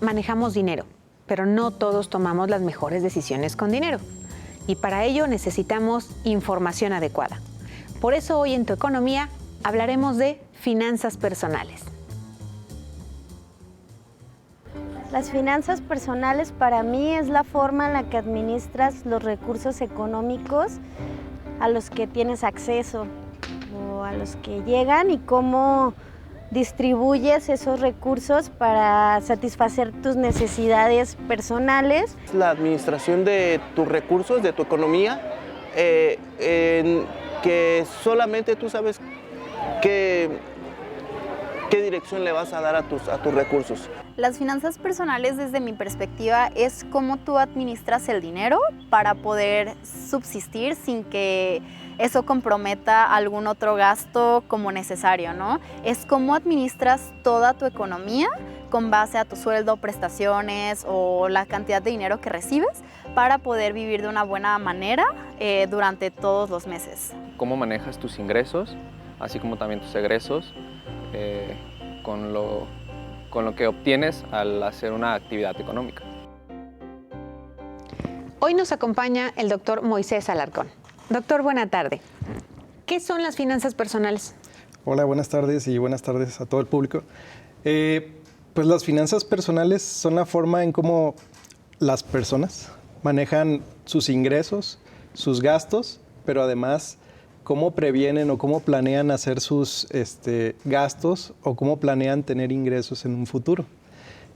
manejamos dinero, pero no todos tomamos las mejores decisiones con dinero. Y para ello necesitamos información adecuada. Por eso hoy en Tu Economía hablaremos de finanzas personales. Las finanzas personales para mí es la forma en la que administras los recursos económicos a los que tienes acceso o a los que llegan y cómo distribuyes esos recursos para satisfacer tus necesidades personales. La administración de tus recursos, de tu economía, que solamente tú sabes qué dirección le vas a dar a tus recursos. Las finanzas personales, desde mi perspectiva, es cómo tú administras el dinero para poder subsistir sin que eso comprometa algún otro gasto como necesario, ¿no? Es cómo administras toda tu economía con base a tu sueldo, prestaciones o la cantidad de dinero que recibes para poder vivir de una buena manera durante todos los meses. Cómo manejas tus ingresos, así como también tus egresos, con lo que obtienes al hacer una actividad económica. Hoy nos acompaña el doctor Moisés Alarcón. Doctor, buena tarde. ¿Qué son las finanzas personales? Hola, buenas tardes y buenas tardes a todo el público. Pues las finanzas personales son la forma en cómo las personas manejan sus ingresos, sus gastos, pero además cómo previenen o cómo planean hacer sus gastos o cómo planean tener ingresos en un futuro.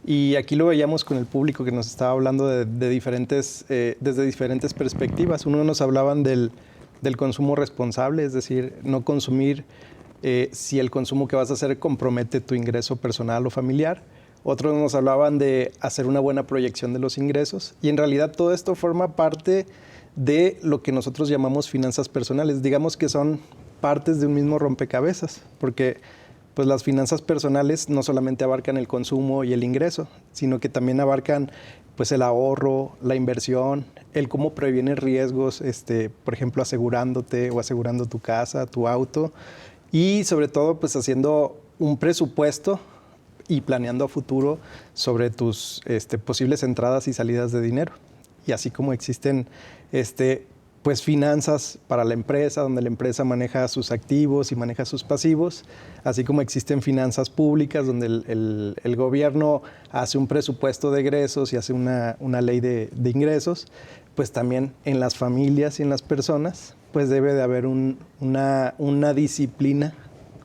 Y aquí lo veíamos con el público que nos estaba hablando desde diferentes perspectivas. Uno nos hablaban del consumo responsable, es decir, no consumir si el consumo que vas a hacer compromete tu ingreso personal o familiar. Otros nos hablaban de hacer una buena proyección de los ingresos. Y en realidad todo esto forma parte de lo que nosotros llamamos finanzas personales. Digamos que son partes de un mismo rompecabezas, porque pues las finanzas personales no solamente abarcan el consumo y el ingreso, sino que también abarcan pues el ahorro, la inversión, el cómo previenes riesgos, por ejemplo, asegurándote o asegurando tu casa, tu auto, y sobre todo pues haciendo un presupuesto y planeando a futuro sobre tus posibles entradas y salidas de dinero. Y así como existen pues finanzas para la empresa, donde la empresa maneja sus activos y maneja sus pasivos, así como existen finanzas públicas, donde el gobierno hace un presupuesto de egresos y hace una ley de ingresos, pues también en las familias y en las personas, pues debe de haber una disciplina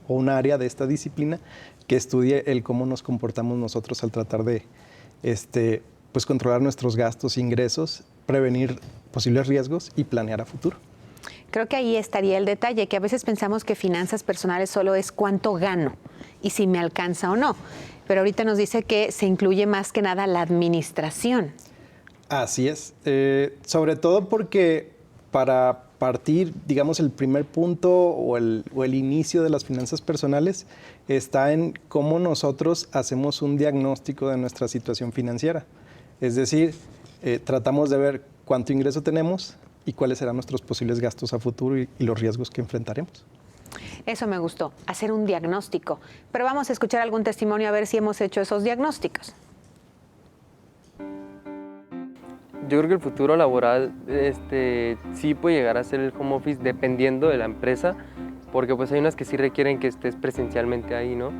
o un área de esta disciplina que estudie el cómo nos comportamos nosotros al tratar de pues controlar nuestros gastos e ingresos, prevenir posibles riesgos y planear a futuro. Creo que ahí estaría el detalle, que a veces pensamos que finanzas personales solo es cuánto gano y si me alcanza o no. Pero ahorita nos dice que se incluye más que nada la administración. Así es. Sobre todo porque para partir, digamos, el primer punto o el inicio de las finanzas personales está en cómo nosotros hacemos un diagnóstico de nuestra situación financiera. Es decir, tratamos de ver cuánto ingreso tenemos y cuáles serán nuestros posibles gastos a futuro y los riesgos que enfrentaremos. Eso me gustó, hacer un diagnóstico. Pero vamos a escuchar algún testimonio a ver si hemos hecho esos diagnósticos. Yo creo que el futuro laboral sí puede llegar a ser el home office dependiendo de la empresa, porque pues hay unas que sí requieren que estés presencialmente ahí, ¿no?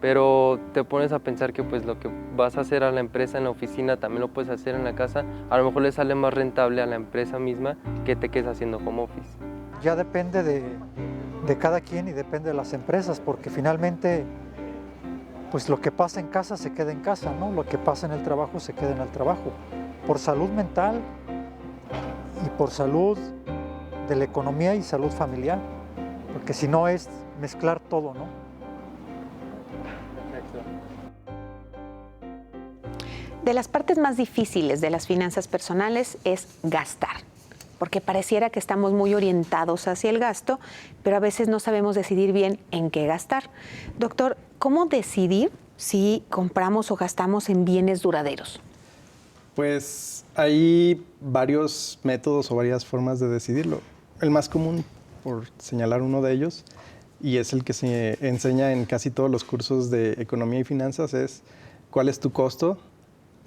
Pero te pones a pensar que pues lo que vas a hacer a la empresa en la oficina también lo puedes hacer en la casa. A lo mejor le sale más rentable a la empresa misma que te quedes haciendo home office. Ya depende de cada quien y depende de las empresas, porque finalmente pues lo que pasa en casa se queda en casa, ¿no? Lo que pasa en el trabajo se queda en el trabajo. Por salud mental y por salud de la economía y salud familiar, porque si no es mezclar todo, ¿no? De las partes más difíciles de las finanzas personales es gastar, porque pareciera que estamos muy orientados hacia el gasto, pero a veces no sabemos decidir bien en qué gastar. Doctor, ¿cómo decidir si compramos o gastamos en bienes duraderos? Pues hay varios métodos o varias formas de decidirlo. El más común, por señalar uno de ellos, y es el que se enseña en casi todos los cursos de economía y finanzas, es cuál es tu costo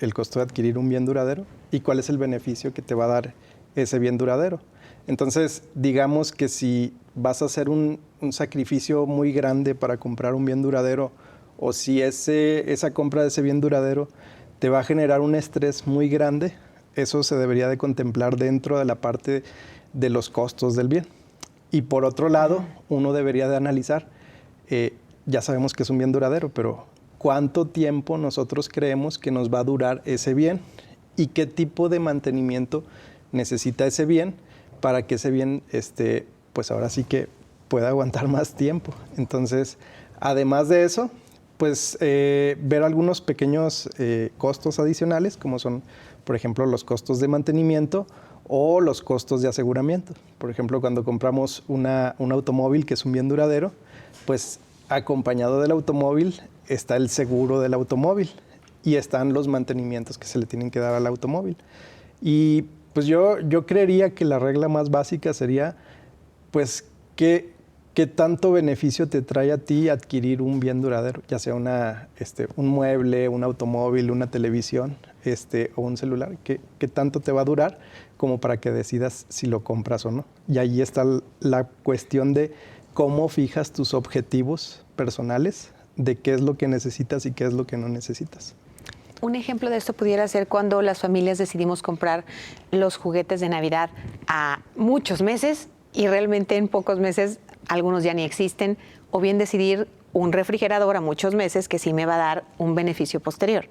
el costo de adquirir un bien duradero y cuál es el beneficio que te va a dar ese bien duradero. Entonces, digamos que si vas a hacer un sacrificio muy grande para comprar un bien duradero, o si esa compra de ese bien duradero te va a generar un estrés muy grande, eso se debería de contemplar dentro de la parte de los costos del bien. Y por otro lado, uno debería de analizar, ya sabemos que es un bien duradero, pero ¿cuánto tiempo nosotros creemos que nos va a durar ese bien? ¿Y qué tipo de mantenimiento necesita ese bien para que ese bien, pues ahora sí que pueda aguantar más tiempo? Entonces, además de eso, pues ver algunos pequeños costos adicionales, como son, por ejemplo, los costos de mantenimiento o los costos de aseguramiento. Por ejemplo, cuando compramos un automóvil que es un bien duradero, pues acompañado del automóvil está el seguro del automóvil y están los mantenimientos que se le tienen que dar al automóvil. Y pues yo creería que la regla más básica sería, pues, ¿qué tanto beneficio te trae a ti adquirir un bien duradero? Ya sea un mueble, un automóvil, una televisión o un celular. ¿Qué tanto te va a durar como para que decidas si lo compras o no? Y ahí está la cuestión de cómo fijas tus objetivos personales, de qué es lo que necesitas y qué es lo que no necesitas. Un ejemplo de esto pudiera ser cuando las familias decidimos comprar los juguetes de Navidad a muchos meses y realmente en pocos meses algunos ya ni existen, o bien decidir un refrigerador a muchos meses que sí me va a dar un beneficio posterior.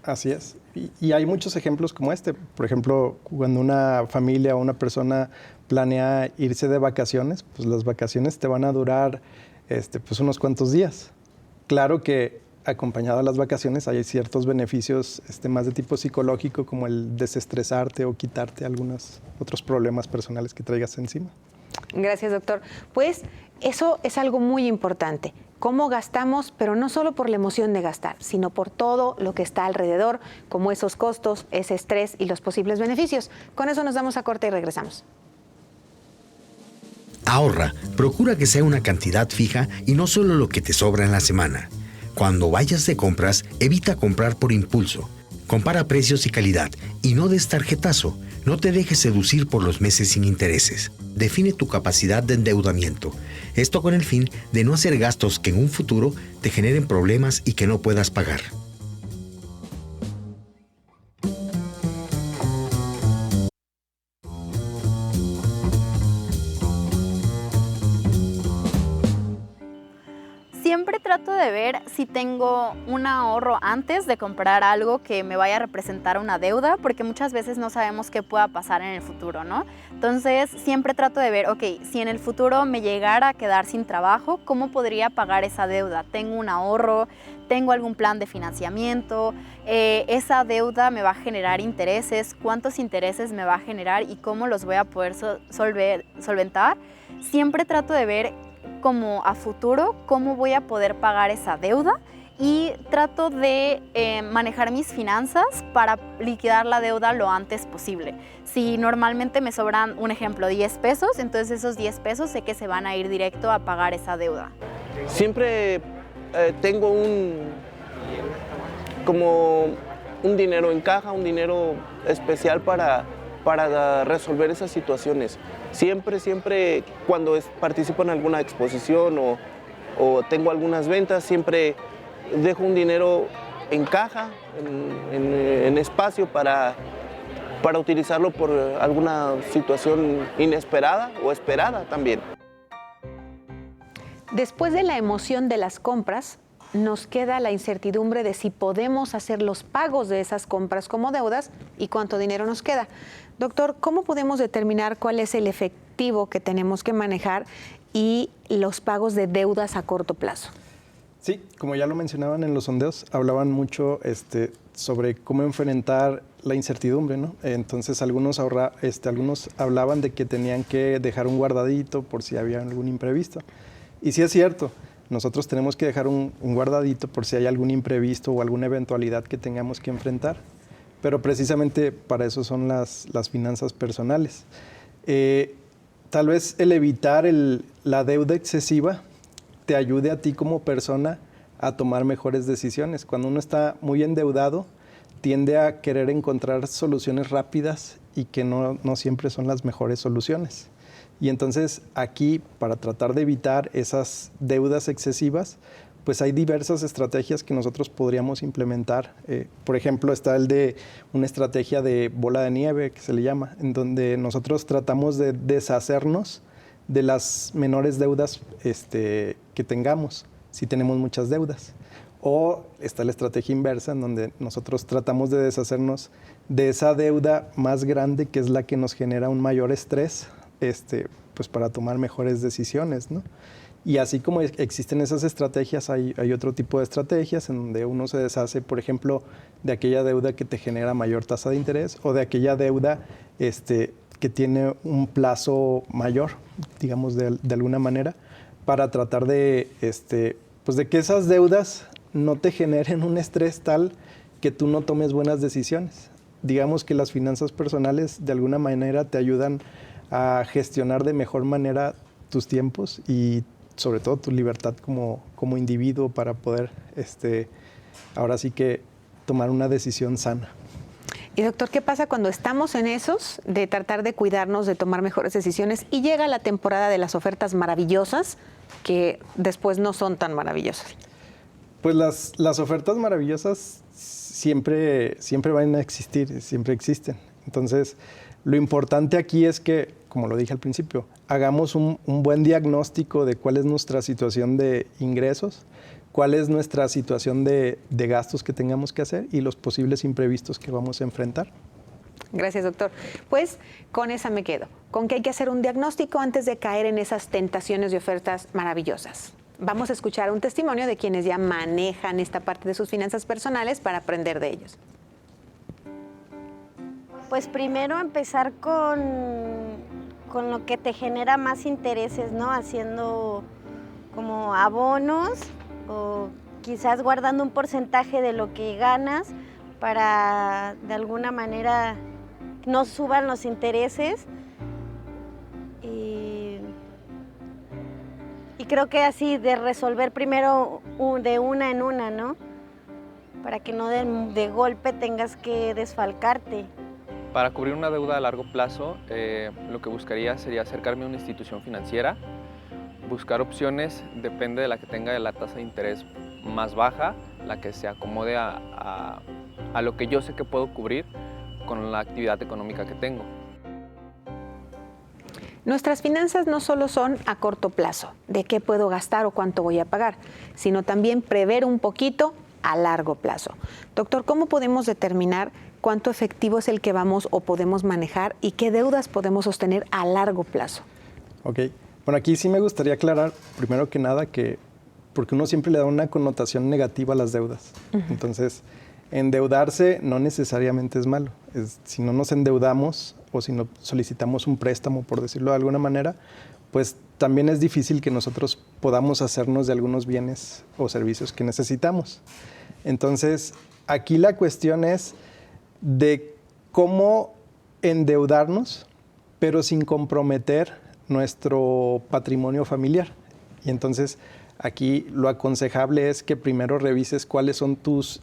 Así es. Y hay muchos ejemplos como este. Por ejemplo, cuando una familia o una persona planea irse de vacaciones, pues las vacaciones te van a durar pues unos cuantos días. Claro que acompañado a las vacaciones hay ciertos beneficios más de tipo psicológico, como el desestresarte o quitarte algunos otros problemas personales que traigas encima. Gracias, doctor. Pues eso es algo muy importante. Cómo gastamos, pero no solo por la emoción de gastar, sino por todo lo que está alrededor, como esos costos, ese estrés y los posibles beneficios. Con eso nos damos a corte y regresamos. Ahorra, procura que sea una cantidad fija y no solo lo que te sobra en la semana. Cuando vayas de compras, evita comprar por impulso. Compara precios y calidad y no des tarjetazo. No te dejes seducir por los meses sin intereses. Define tu capacidad de endeudamiento. Esto con el fin de no hacer gastos que en un futuro te generen problemas y que no puedas pagar. Siempre trato de ver si tengo un ahorro antes de comprar algo que me vaya a representar una deuda, porque muchas veces no sabemos qué pueda pasar en el futuro, ¿no? Entonces, siempre trato de ver, ok, si en el futuro me llegara a quedar sin trabajo, ¿cómo podría pagar esa deuda? ¿Tengo un ahorro? ¿Tengo algún plan de financiamiento? ¿Esa deuda me va a generar intereses? ¿Cuántos intereses me va a generar y cómo los voy a poder solventar? Siempre trato de ver como a futuro cómo voy a poder pagar esa deuda y trato de manejar mis finanzas para liquidar la deuda lo antes posible. Si normalmente me sobran, un ejemplo, 10 pesos, entonces esos 10 pesos sé que se van a ir directo a pagar esa deuda. Siempre tengo como un dinero en caja, un dinero especial para resolver esas situaciones. Siempre cuando participo en alguna exposición o tengo algunas ventas, siempre dejo un dinero en caja, en espacio para utilizarlo por alguna situación inesperada o esperada también. Después de la emoción de las compras, nos queda la incertidumbre de si podemos hacer los pagos de esas compras como deudas y cuánto dinero nos queda. Doctor, ¿cómo podemos determinar cuál es el efectivo que tenemos que manejar y los pagos de deudas a corto plazo? Sí, como ya lo mencionaban en los sondeos, hablaban mucho sobre cómo enfrentar la incertidumbre, ¿no? Entonces algunos hablaban de que tenían que dejar un guardadito por si había algún imprevisto. Y sí es cierto, nosotros tenemos que dejar un guardadito por si hay algún imprevisto o alguna eventualidad que tengamos que enfrentar. Pero precisamente para eso son las finanzas personales. Tal vez el evitar la deuda excesiva te ayude a ti como persona a tomar mejores decisiones. Cuando uno está muy endeudado, tiende a querer encontrar soluciones rápidas y que no siempre son las mejores soluciones. Y entonces aquí, para tratar de evitar esas deudas excesivas, pues hay diversas estrategias que nosotros podríamos implementar. Por ejemplo, está el de una estrategia de bola de nieve, que se le llama, en donde nosotros tratamos de deshacernos de las menores deudas que tengamos, si tenemos muchas deudas. O está la estrategia inversa, en donde nosotros tratamos de deshacernos de esa deuda más grande, que es la que nos genera un mayor estrés, pues para tomar mejores decisiones, ¿no? Y así como existen esas estrategias, hay otro tipo de estrategias en donde uno se deshace, por ejemplo, de aquella deuda que te genera mayor tasa de interés o de aquella deuda que tiene un plazo mayor, digamos, de alguna manera, para tratar de, pues de que esas deudas no te generen un estrés tal que tú no tomes buenas decisiones. Digamos que las finanzas personales de alguna manera te ayudan a gestionar de mejor manera tus tiempos y sobre todo tu libertad como individuo para poder ahora sí que tomar una decisión sana. Y doctor, ¿qué pasa cuando estamos en esos de tratar de cuidarnos, de tomar mejores decisiones y llega la temporada de las ofertas maravillosas que después no son tan maravillosas? Pues las ofertas maravillosas siempre van a existir, siempre existen. Entonces, lo importante aquí es que, como lo dije al principio, hagamos un buen diagnóstico de cuál es nuestra situación de ingresos, cuál es nuestra situación de gastos que tengamos que hacer y los posibles imprevistos que vamos a enfrentar. Gracias, doctor. Pues con esa me quedo, con que hay que hacer un diagnóstico antes de caer en esas tentaciones de ofertas maravillosas. Vamos a escuchar un testimonio de quienes ya manejan esta parte de sus finanzas personales para aprender de ellos. Pues primero empezar con lo que te genera más intereses, ¿no? Haciendo como abonos o quizás guardando un porcentaje de lo que ganas para de alguna manera no suban los intereses. Y creo que así de resolver primero de una en una, ¿no? Para que no de golpe tengas que desfalcarte. Para cubrir una deuda a largo plazo, lo que buscaría sería acercarme a una institución financiera, buscar opciones, depende de la que tenga la tasa de interés más baja, la que se acomode a lo que yo sé que puedo cubrir con la actividad económica que tengo. Nuestras finanzas no solo son a corto plazo, de qué puedo gastar o cuánto voy a pagar, sino también prever un poquito a largo plazo. Doctor, ¿cómo podemos determinar cuánto efectivo es el que vamos o podemos manejar y qué deudas podemos sostener a largo plazo? Ok, bueno, aquí sí me gustaría aclarar, primero que nada, que porque uno siempre le da una connotación negativa a las deudas. Entonces, endeudarse no necesariamente es malo. Si no nos endeudamos o si no solicitamos un préstamo, por decirlo de alguna manera, pues también es difícil que nosotros podamos hacernos de algunos bienes o servicios que necesitamos. Entonces, aquí la cuestión es de cómo endeudarnos, pero sin comprometer nuestro patrimonio familiar. Y entonces, aquí lo aconsejable es que primero revises cuáles son tus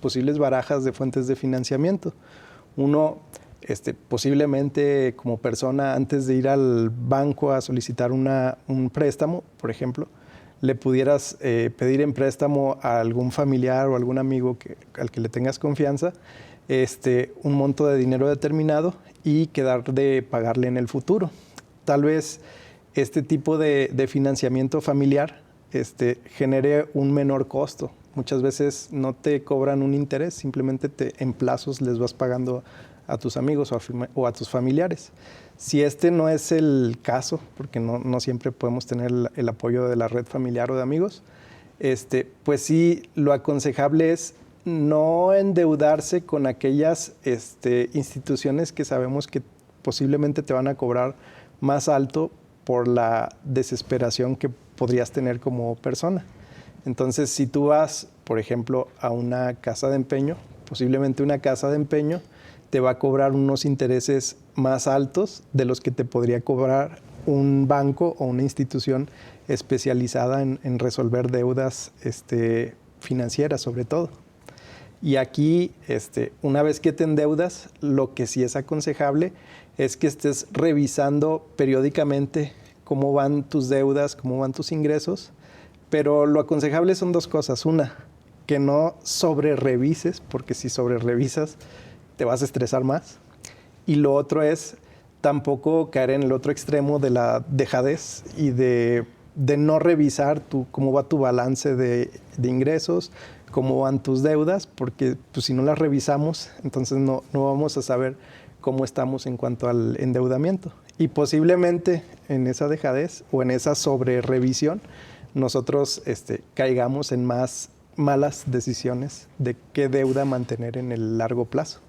posibles barajas de fuentes de financiamiento. Uno, posiblemente como persona, antes de ir al banco a solicitar un préstamo, por ejemplo, le pudieras pedir en préstamo a algún familiar o algún amigo al que le tengas confianza, un monto de dinero determinado y quedar de pagarle en el futuro. Tal vez este tipo de financiamiento familiar genere un menor costo. Muchas veces no te cobran un interés, simplemente en plazos les vas pagando a tus amigos o a tus familiares. Si no es el caso, porque no siempre podemos tener el apoyo de la red familiar o de amigos, pues sí, lo aconsejable es no endeudarse con aquellas instituciones que sabemos que posiblemente te van a cobrar más alto por la desesperación que podrías tener como persona. Entonces, si tú vas, por ejemplo, a una casa de empeño, posiblemente una casa de empeño te va a cobrar unos intereses más altos de los que te podría cobrar un banco o una institución especializada en resolver deudas financieras, sobre todo. Y aquí, una vez que te endeudas, lo que sí es aconsejable es que estés revisando periódicamente cómo van tus deudas, cómo van tus ingresos, pero lo aconsejable son dos cosas. Una, que no sobrerevises, porque si sobrerevisas te vas a estresar más. Y lo otro es tampoco caer en el otro extremo de la dejadez y de no revisar cómo va tu balance de ingresos, cómo van tus deudas, porque pues, si no las revisamos, entonces no vamos a saber cómo estamos en cuanto al endeudamiento. Y posiblemente en esa dejadez o en esa sobrerevisión nosotros caigamos en más malas decisiones de qué deuda mantener en el largo plazo.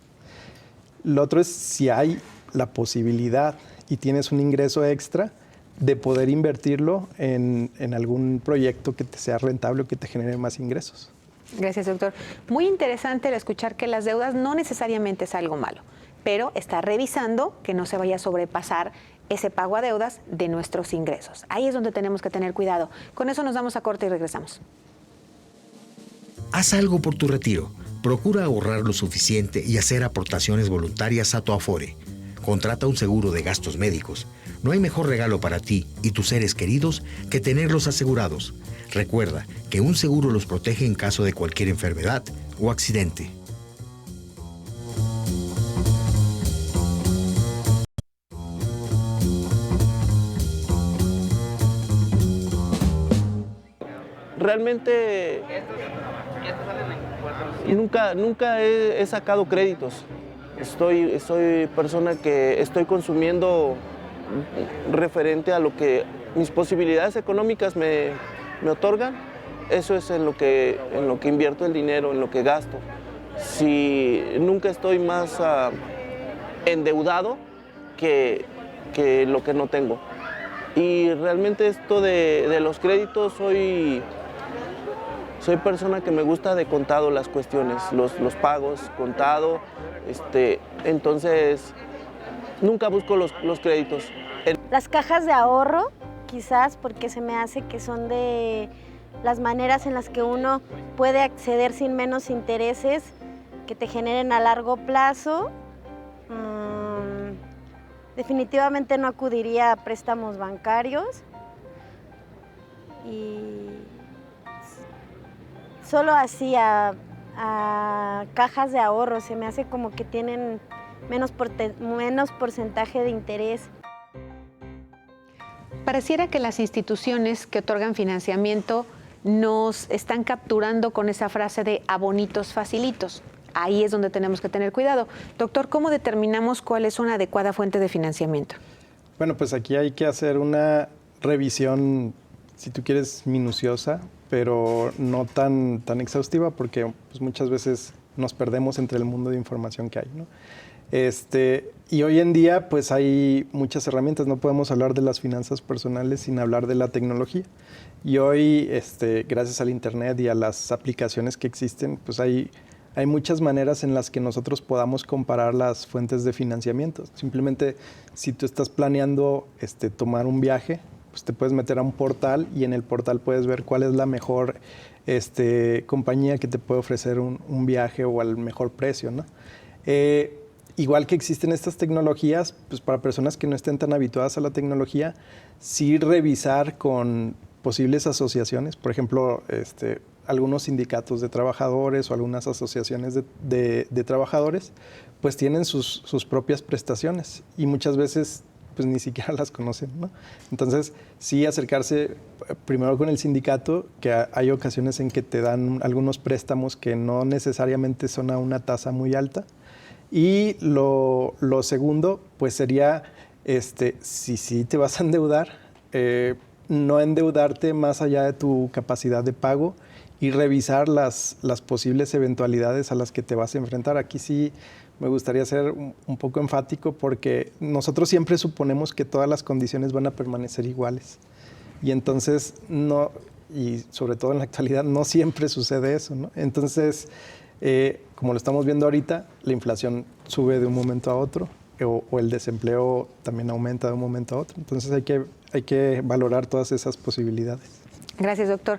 Lo otro es si hay la posibilidad y tienes un ingreso extra de poder invertirlo en algún proyecto que te sea rentable o que te genere más ingresos. Gracias, doctor. Muy interesante el escuchar que las deudas no necesariamente es algo malo, pero está revisando que no se vaya a sobrepasar ese pago a deudas de nuestros ingresos. Ahí es donde tenemos que tener cuidado. Con eso nos damos a corte y regresamos. Haz algo por tu retiro. Procura ahorrar lo suficiente y hacer aportaciones voluntarias a tu Afore. Contrata un seguro de gastos médicos. No hay mejor regalo para ti y tus seres queridos que tenerlos asegurados. Recuerda que un seguro los protege en caso de cualquier enfermedad o accidente. Realmente nunca he sacado créditos. Soy persona que estoy consumiendo referente a lo que mis posibilidades económicas me otorgan. Eso es en lo que invierto el dinero, en lo que gasto. Si nunca estoy más endeudado que lo que no tengo. Y realmente esto de los créditos, soy persona que me gusta de contado las cuestiones, los pagos, contado. Entonces, nunca busco los créditos. Las cajas de ahorro, quizás porque se me hace que son de las maneras en las que uno puede acceder sin menos intereses que te generen a largo plazo. Definitivamente no acudiría a préstamos bancarios y solo así a cajas de ahorro. Se me hace como que tienen menos porcentaje de interés. Pareciera que las instituciones que otorgan financiamiento nos están capturando con esa frase de a bonitos facilitos. Ahí es donde tenemos que tener cuidado. Doctor, ¿cómo determinamos cuál es una adecuada fuente de financiamiento? Bueno, pues aquí hay que hacer una revisión, si tú quieres, minuciosa, pero no tan exhaustiva, porque pues, muchas veces nos perdemos entre el mundo de información que hay, ¿no? Y hoy en día pues hay muchas herramientas. No podemos hablar de las finanzas personales sin hablar de la tecnología. Y hoy, gracias al internet y a las aplicaciones que existen, pues hay muchas maneras en las que nosotros podamos comparar las fuentes de financiamiento. Simplemente, si tú estás planeando tomar un viaje, pues te puedes meter a un portal y en el portal puedes ver cuál es la mejor compañía que te puede ofrecer un viaje o al mejor precio, ¿no? Igual que existen estas tecnologías, pues para personas que no estén tan habituadas a la tecnología, sí revisar con posibles asociaciones, por ejemplo, algunos sindicatos de trabajadores o algunas asociaciones de trabajadores, pues tienen sus propias prestaciones y muchas veces pues ni siquiera las conocen, ¿no? Entonces, sí acercarse primero con el sindicato, que hay ocasiones en que te dan algunos préstamos que no necesariamente son a una tasa muy alta. Y lo segundo, pues sería, si te vas a endeudar, no endeudarte más allá de tu capacidad de pago y revisar las posibles eventualidades a las que te vas a enfrentar. Aquí sí me gustaría ser un poco enfático porque nosotros siempre suponemos que todas las condiciones van a permanecer iguales. Y entonces, no, y sobre todo en la actualidad, no siempre sucede eso, ¿no? Entonces, como lo estamos viendo ahorita, la inflación sube de un momento a otro o el desempleo también aumenta de un momento a otro. Entonces hay que valorar todas esas posibilidades. Gracias, doctor.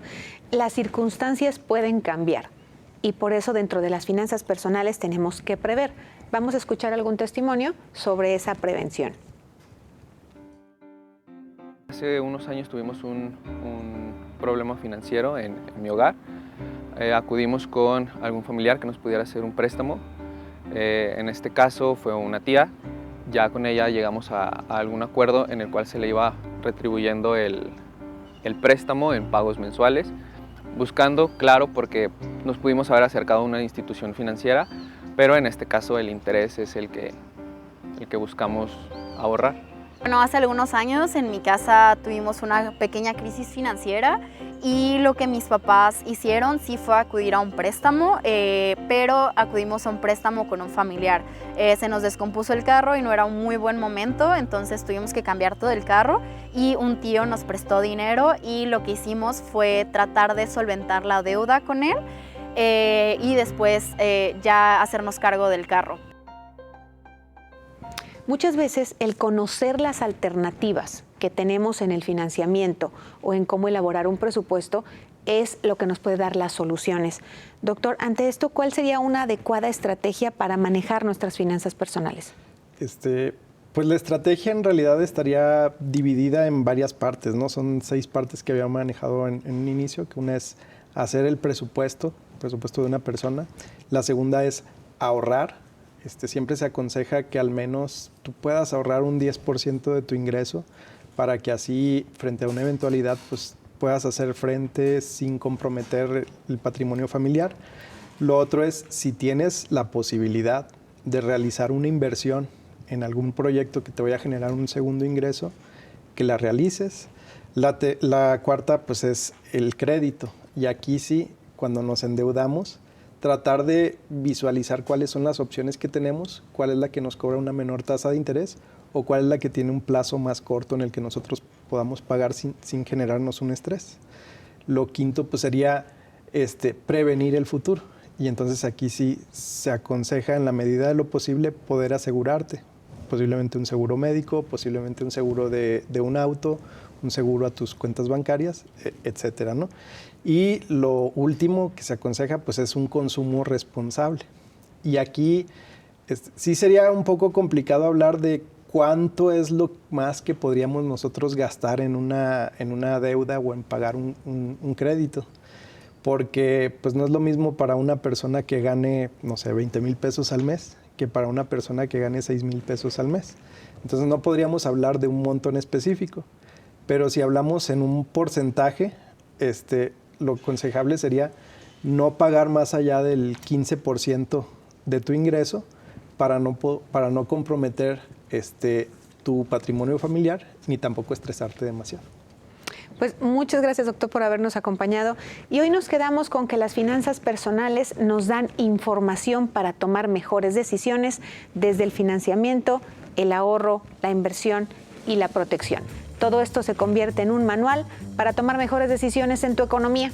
Las circunstancias pueden cambiar, y por eso dentro de las finanzas personales tenemos que prever. Vamos a escuchar algún testimonio sobre esa prevención. Hace unos años tuvimos un problema financiero en mi hogar. Acudimos con algún familiar que nos pudiera hacer un préstamo. En este caso fue una tía. Ya con ella llegamos a algún acuerdo en el cual se le iba retribuyendo el préstamo en pagos mensuales, buscando, claro, porque nos pudimos haber acercado a una institución financiera, pero en este caso el interés es el que buscamos ahorrar. Bueno, hace algunos años en mi casa tuvimos una pequeña crisis financiera y lo que mis papás hicieron sí fue acudir a un préstamo, pero acudimos a un préstamo con un familiar. Se nos descompuso el carro y no era un muy buen momento, entonces tuvimos que cambiar todo el carro y un tío nos prestó dinero y lo que hicimos fue tratar de solventar la deuda con él y después ya hacernos cargo del carro. Muchas veces el conocer las alternativas que tenemos en el financiamiento o en cómo elaborar un presupuesto es lo que nos puede dar las soluciones. Doctor, ante esto, ¿cuál sería una adecuada estrategia para manejar nuestras finanzas personales? Pues la estrategia en realidad estaría dividida en varias partes, ¿no? Son 6 partes que había manejado en un inicio, que una es hacer el presupuesto de una persona. La segunda es ahorrar. Siempre se aconseja que al menos tú puedas ahorrar un 10% de tu ingreso para que así, frente a una eventualidad, pues puedas hacer frente sin comprometer el patrimonio familiar. Lo otro es, si tienes la posibilidad de realizar una inversión en algún proyecto que te vaya a generar un segundo ingreso, que la realices. La cuarta, pues, es el crédito. Y aquí sí, cuando nos endeudamos, tratar de visualizar cuáles son las opciones que tenemos, cuál es la que nos cobra una menor tasa de interés o cuál es la que tiene un plazo más corto en el que nosotros podamos pagar sin generarnos un estrés. Lo quinto, pues, sería prevenir el futuro. Y entonces aquí sí se aconseja en la medida de lo posible poder asegurarte, posiblemente un seguro médico, posiblemente un seguro de un auto, un seguro a tus cuentas bancarias, etcétera, ¿no? Y lo último que se aconseja, pues, es un consumo responsable. Y aquí sí sería un poco complicado hablar de cuánto es lo más que podríamos nosotros gastar en una deuda o en pagar un crédito. Porque pues no es lo mismo para una persona que gane, no sé, 20,000 pesos al mes que para una persona que gane 6,000 pesos al mes. Entonces no podríamos hablar de un monto en específico. Pero si hablamos en un porcentaje, lo aconsejable sería no pagar más allá del 15% de tu ingreso para no comprometer tu patrimonio familiar ni tampoco estresarte demasiado. Pues muchas gracias, doctor, por habernos acompañado. Y hoy nos quedamos con que las finanzas personales nos dan información para tomar mejores decisiones desde el financiamiento, el ahorro, la inversión y la protección. Todo esto se convierte en un manual para tomar mejores decisiones en tu economía.